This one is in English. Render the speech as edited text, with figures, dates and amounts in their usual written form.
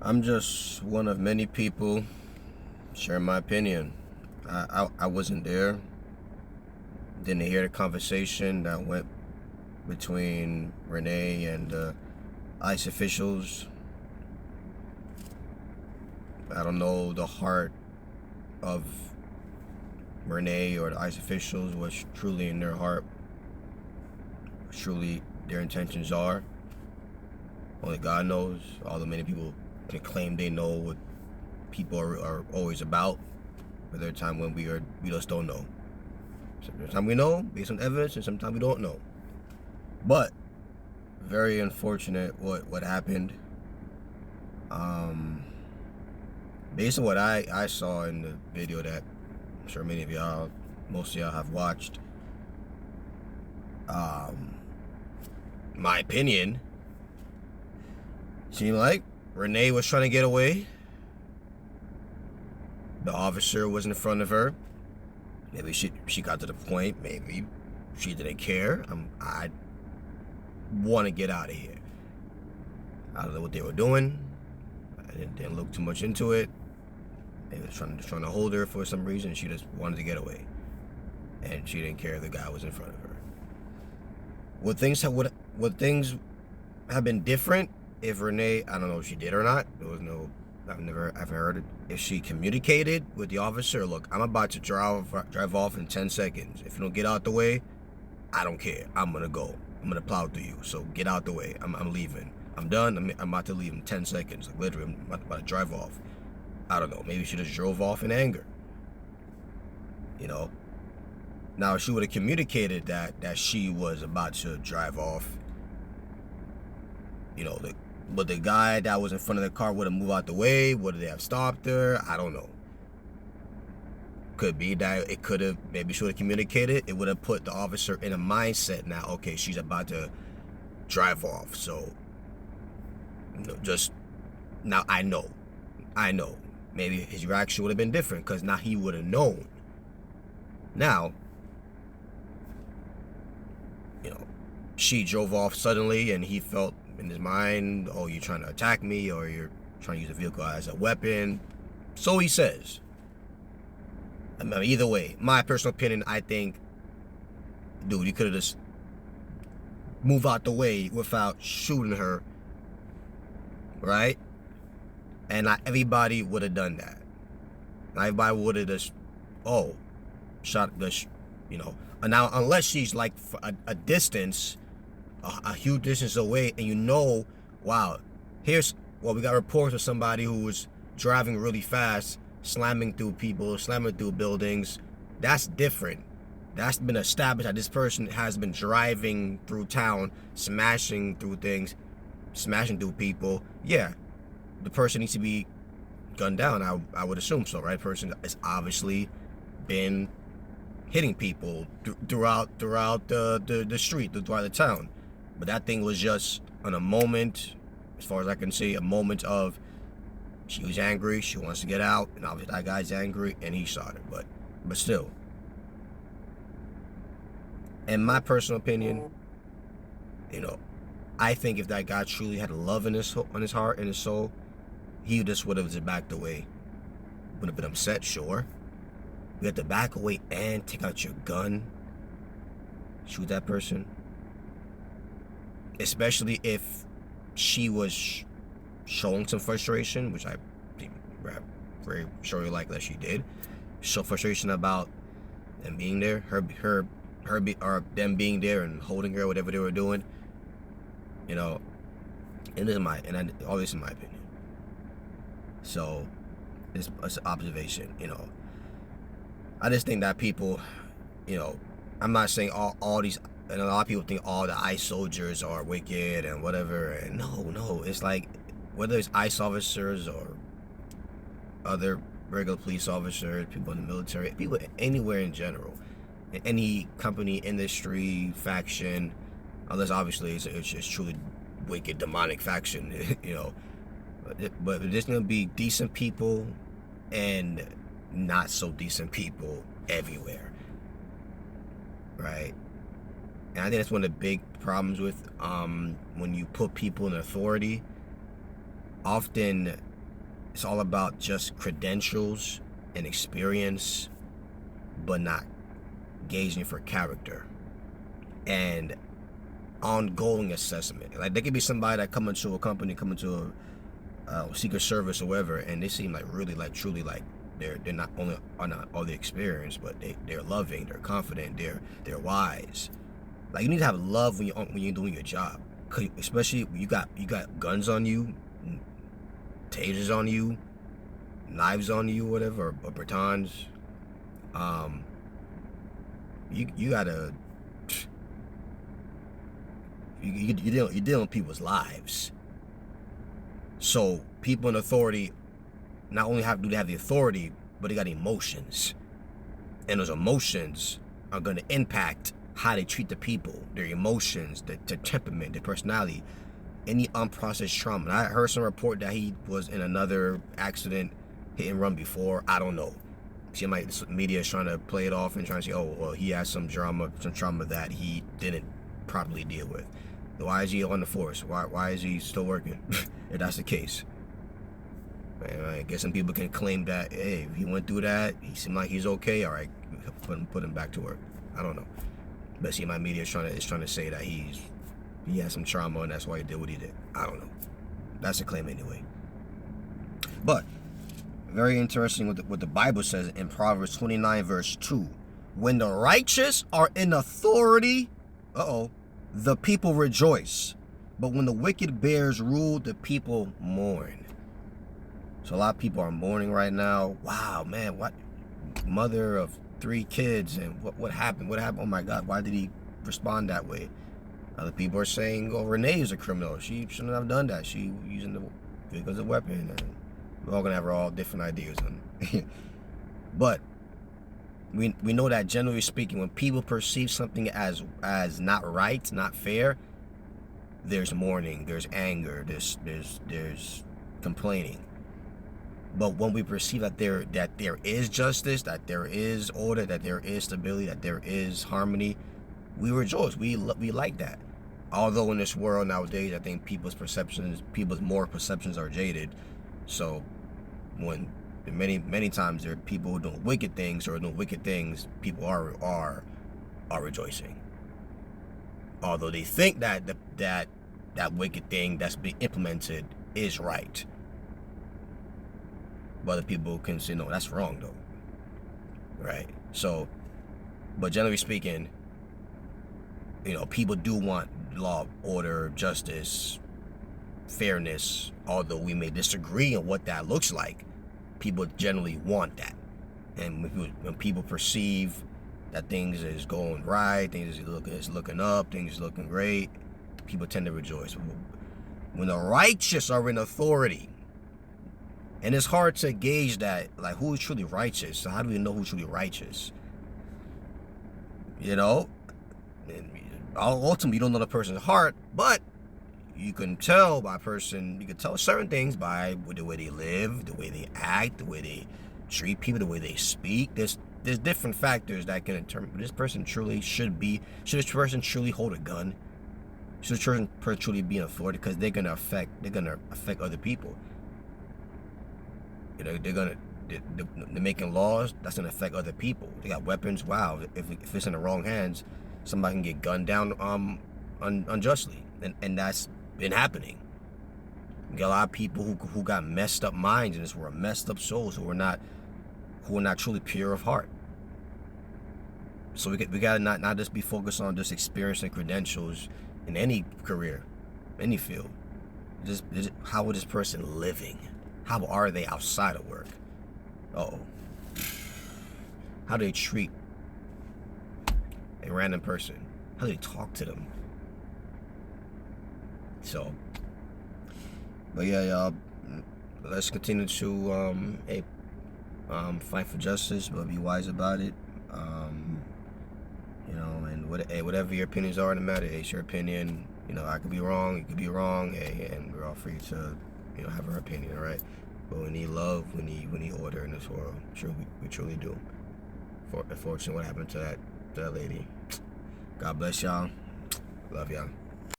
I'm just one of many people sharing my opinion. I wasn't there. Didn't hear the conversation that went between Renee and ICE officials. I don't know the heart of Renee or the ICE officials, what's truly in their heart, what truly their intentions are. Only God knows. Although many people can claim they know what people are always about, but there are times when we just don't know. Sometimes we know based on evidence, and sometimes we don't know. But very unfortunate what happened. Based on what I saw in the video that I'm sure many of y'all, most of y'all have watched. My opinion seemed like Renee was trying to get away. The officer was in front of her. Maybe she got to the point. Maybe she didn't care. I want to get out of here. I don't know what they were doing. I didn't look too much into it. They were trying to hold her for some reason. She just wanted to get away, and she didn't care if the guy was in front of her. Would things have been different if Renee? I don't know if she did or not. There was no. I've heard it. If she communicated with the officer, look, I'm about to drive off in 10 seconds. If you don't get out the way, I don't care. I'm gonna go. I'm gonna plow through you. So get out the way. I'm leaving. I'm done. I'm about to leave in 10 seconds. Like literally, I'm about to drive off. I don't know. Maybe she just drove off in anger. You know. Now, if she would have communicated that she was about to drive off, but the guy that was in front of the car would have moved out the way. Would they have stopped her? I don't know. Could be that it could have, maybe she would have communicated. It would have put the officer in a mindset now, okay, she's about to drive off. So, just now I know. Maybe his reaction would have been different because now he would have known. Now, she drove off suddenly and he felt in his mind, oh, you're trying to attack me or you're trying to use the vehicle as a weapon. So he says. I mean, either way, my personal opinion, I think, dude, you could have just moved out the way without shooting her, right? And not everybody would have done that. Not everybody would have just, shot the, And now, unless she's like a distance, a huge distance away, and wow, we got reports of somebody who was driving really fast, slamming through people, slamming through buildings. That's different. That's been established that this person has been driving through town, smashing through things, smashing through people. Yeah, the person needs to be gunned down. I would assume so, right? Person has obviously been hitting people throughout the street, throughout the town. But that thing was just on a moment, as far as I can see, a moment of she was angry, she wants to get out, and obviously that guy's angry, and he shot her. But still, in my personal opinion, I think if that guy truly had love in his heart and his soul, he just would have just backed away. Would have been upset, sure. You have to back away and take out your gun, shoot that person. Especially if she was showing some frustration, which I think very sure like that she did. Show frustration about them being there, or them being there and holding her, whatever they were doing. And all this is my opinion. So it's an observation. I just think that people, I'm not saying all these, and a lot of people think all the ICE soldiers are wicked and whatever. And no, it's like whether it's ICE officers or other regular police officers, people in the military, people anywhere in general, in any company, industry, faction, unless obviously it's truly wicked, demonic faction, But there's gonna be decent people and not so decent people everywhere, right? And I think that's one of the big problems with when you put people in authority. Often it's all about just credentials and experience, but not gauging for character and ongoing assessment. Like, there could be somebody that come into a company, come into a Secret Service or whatever, and they seem like really, like, truly, like, they're not only are not all the experience, but they're loving, they're confident, they're wise. Like, you need to have love when you're doing your job, especially when you got guns on you, tasers on you, knives on you, whatever, or batons. You gotta. You're dealing with people's lives. So people in authority not only do they have the authority, but they got emotions, and those emotions are going to impact how they treat the people, their emotions, their temperament, their personality, any unprocessed trauma. And I heard some report that he was in another accident, hit and run before. I don't know. See, the media is trying to play it off and trying to say, oh, well, he has some trauma that he didn't properly deal with. Why is he on the force? Why is he still working? If that's the case. Man, I guess some people can claim that, hey, if he went through that, he seemed like he's okay, all right, put him back to work. I don't know. But see, my media is trying to say that he has some trauma and that's why he did what he did. I don't know. That's a claim anyway. But very interesting what the Bible says in Proverbs 29 verse 2. When the righteous are in authority, the people rejoice. But when the wicked bears rule, the people mourn. So a lot of people are mourning right now. Wow, man, what? Mother of 3 kids, and what happened? What happened? Oh my God, why did he respond that way? Other people are saying, oh, Renee is a criminal. She shouldn't have done that. She using the vehicle as a weapon. And we're all gonna have all different ideas on it. But we know that generally speaking, when people perceive something as not right, not fair, there's mourning, there's anger, there's complaining. But when we perceive that there is justice, that there is order, that there is stability, that there is harmony, we rejoice. We like that. Although in this world nowadays, I think people's moral perceptions are jaded. So when many times there are people who doing wicked things, people are rejoicing. Although they think that wicked thing that's being implemented is right. But other people can say, no, that's wrong though. Right? So, but generally speaking, people do want law, order, justice, fairness, although we may disagree on what that looks like. People generally want that. And when people perceive that things is going right, things is looking up, things is looking great, people tend to rejoice. When the righteous are in authority, and it's hard to gauge that, like, who is truly righteous. So how do we know who's truly righteous? Ultimately, you don't know the person's heart, but you can tell certain things by the way they live, the way they act, the way they treat people, the way they speak. There's different factors that can determine this person should this person truly hold a gun? Should this person truly be in authority? Because they're gonna affect other people. They're making laws that's gonna affect other people. They got weapons. Wow, if it's in the wrong hands, somebody can get gunned down unjustly, and that's been happening. We got a lot of people who got messed up minds in this world, messed up souls who are not truly pure of heart. So we gotta not just be focused on just experience and credentials in any career, any field. Just how is this person living? How are they outside of work? How do they treat a random person? How do they talk to them? So, but yeah, y'all, let's continue to fight for justice, but be wise about it. And whatever your opinions are in the matter, it's your opinion. I could be wrong, you could be wrong, and we're all free to have our opinion, all right? But we need love, we need order in this world. Sure, we truly do. Unfortunately, what happened to that lady. God bless y'all. Love y'all.